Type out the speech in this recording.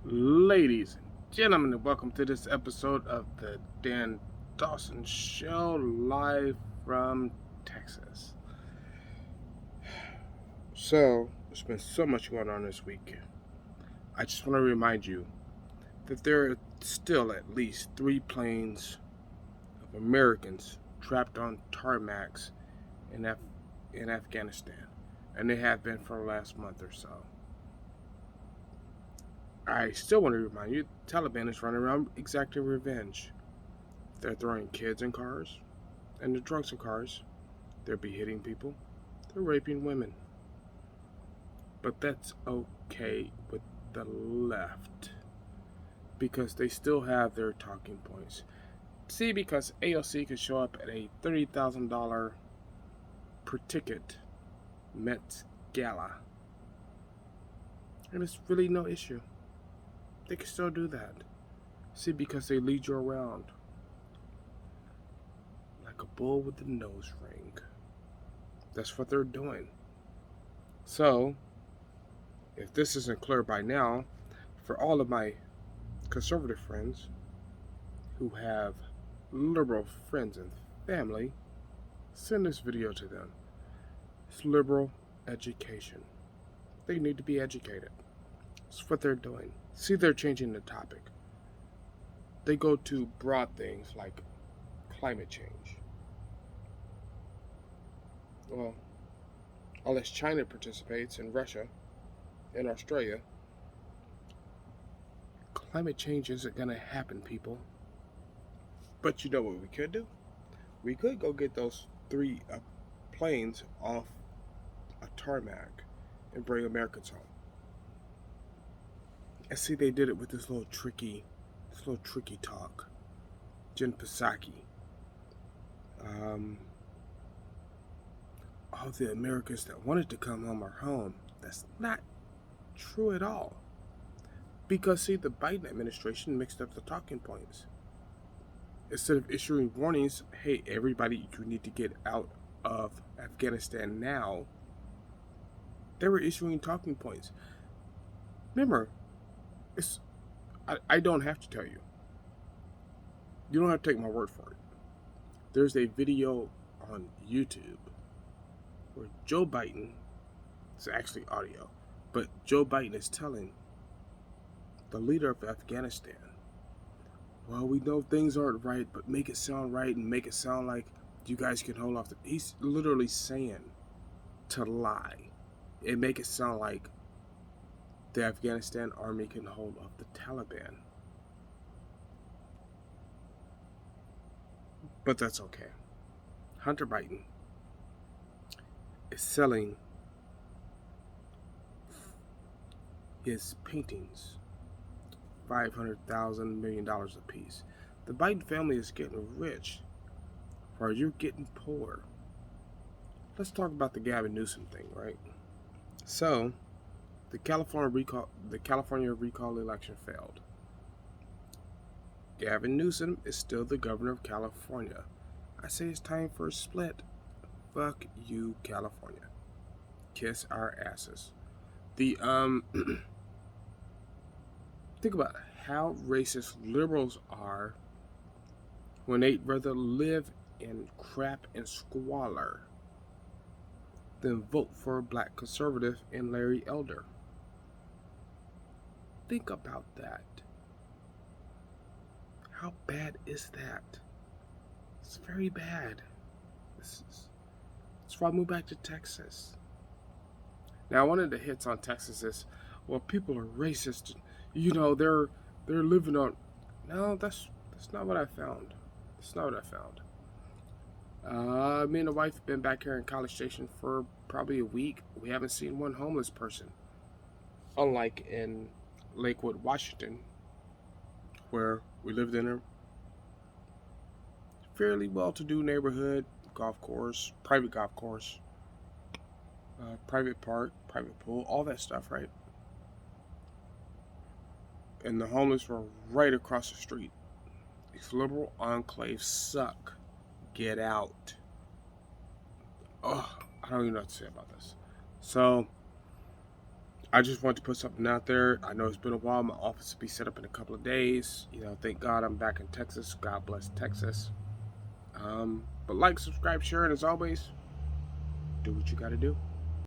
Ladies and gentlemen, welcome to this episode of the Dan Dawson Show, live from Texas. So, there's been so much going on this week. I just want to remind you that there are still at least 3 planes of Americans trapped on tarmacs in Afghanistan, and they have been for the last month or so. I still want to remind you, the Taliban is running around exacting revenge. They're throwing kids in cars, and the drunks in cars. They're beheading people. They're raping women. But that's okay with the left, because they still have their talking points. See, because AOC could show up at a $30,000 per ticket Met Gala, and it's really no issue. They can still do that. See, because they lead you around like a bull with a nose ring. That's what they're doing. So, if this isn't clear by now, for all of my conservative friends who have liberal friends and family, send this video to them. It's liberal education. They need to be educated. That's what they're doing. See, they're changing the topic. They go to broad things like climate change. Well, unless China participates and Russia and Australia, climate change isn't going to happen, people. But you know what we could do? We could go get those 3 planes off a tarmac and bring Americans home. And see, they did it with this little tricky talk. Jen Psaki. All the Americans that wanted to come home are home. That's not true at all. Because, see, the Biden administration mixed up the talking points. Instead of issuing warnings, hey, everybody, you need to get out of Afghanistan now, they were issuing talking points. Remember, I don't have to tell you. You don't have to take my word for it. There's a video on YouTube where Joe Biden, it's actually audio, but Joe Biden is telling the leader of Afghanistan, well, we know things aren't right, but make it sound right and make it sound like you guys can hold off. He's literally saying to lie and make it sound like the Afghanistan army can hold off the Taliban. But that's okay. Hunter Biden is selling his paintings $500,000 $1 million a piece. The Biden family is getting rich while you're getting poor. Let's talk about the Gavin Newsom thing, right? So, the California recall election failed. Gavin Newsom is still the governor of California. I say it's time for a split. Fuck you, California. Kiss our asses. Think about how racist liberals are when they'd rather live in crap and squalor than vote for a black conservative and Larry Elder. Think about that. How bad is that? It's very bad. That's why I moved back to Texas. Now, one of the hits on Texas is, well, people are racist. You know, they're living on. No, that's not what I found. That's not what I found. Me and the wife have been back here in College Station for probably a week. We haven't seen one homeless person. Unlike in Lakewood, Washington, where we lived in a fairly well-to-do neighborhood, golf course, private park, private pool, all that stuff, right? And the homeless were right across the street. These liberal enclaves suck. Get out. Oh, I don't even know what to say about this. So, I just want to put something out there. I know it's been a while. My office will be set up in a couple of days. Thank God I'm back in Texas. God bless Texas. But like, subscribe, share, and as always, do what you got to do.